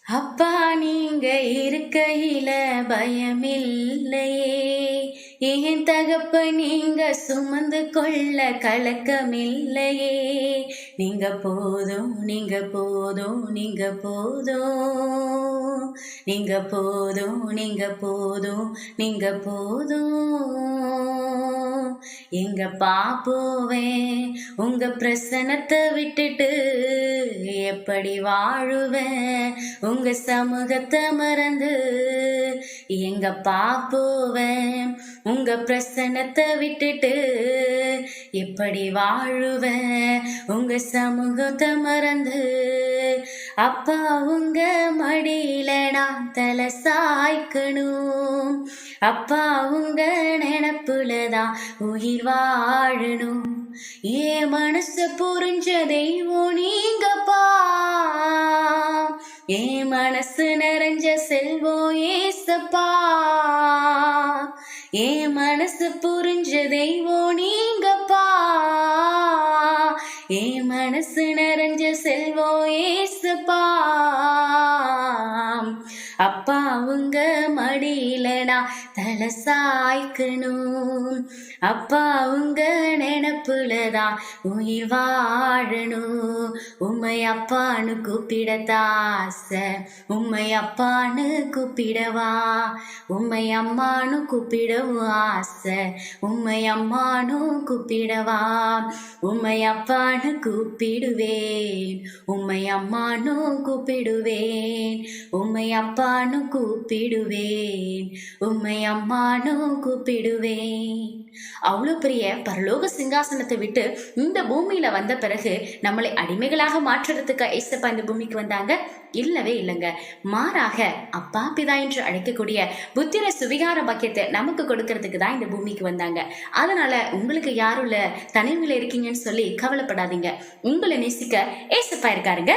அப்பா நீங்க இருக்கையில பயமில்லையே, என் தகப்ப நீங்க சுமந்து கொள்ள கலக்கமில்லையே. நீங்க போதும், நீங்க போதும், நீங்க போதும், நீங்க போதும், நீங்க போதும், நீங்க போதும். எங்க பாப்போவேன் உங்க பிரசனத்தை விட்டுட்டு எப்படி வாழுவேன் உங்க சமூகத்தை மறந்து. எங்க பாப்போவேன் உங்க பிரசனத்தை விட்டுட்டு எப்படி வாழுவேன் உங்க சமூகத்தை மறந்து. அப்பா உங்க மடியில நான் தலை சாய்க்கணும், அப்பா உங்க நினப்புலதான் உயிர் வாழணும். ஏன் மனசு புரிஞ்ச தெய்வம் நீங்கப்பா, ஏன் மனசு நிறைஞ்ச செல்வம் ஏசப்பா. ஏன் மனசு புரிஞ்ச தெய்வம் நீங்கப்பா, ஏன் மனசு நிறைஞ்ச செல்வம் ஏசப்பா. அப்பா உங்க மடியில நான் தலை சாய்க்கணும், அப்பா உங்க நினப்புலதான் உயிர் வாழணும். உம்மை அப்பான்னு கூப்பிடத்தாசை, உம்மை அப்பான்னு கூப்பிடவா, உம்மை அம்மானு கூப்பிடவும் ஆசை, உம்மை அம்மானு கூப்பிடவா. உம்மை அப்பான்னு கூப்பிடுவேன், உம்மை அம்மானு கூப்பிடுவேன், உம்மை அப்பானு கூப்பிடுவேன், உம்மை அம்மானு கூப்பிடுவேன். அவ்வளோ பெரிய பரலோக சிங்காசனத்தை விட்டு இந்த பூமியில வந்த பிறகு நம்மளை அடிமைகளாக மாற்றுறதுக்கு ஏசப்பா இந்த பூமிக்கு வந்தாங்க? இல்லவே இல்லைங்க. மாறாக அப்பா பிதா என்று அழைக்கக்கூடிய புத்திர சுவிகார பாக்கியத்தை நமக்கு கொடுக்கறதுக்கு தான் இந்த பூமிக்கு வந்தாங்க. அதனால உங்களுக்கு யாரும் இல்ல, தனிமையில இருக்கீங்கன்னு சொல்லி கவலைப்படாதீங்க. உங்களை நேசிக்க ஏசப்பா இருக்காருங்க.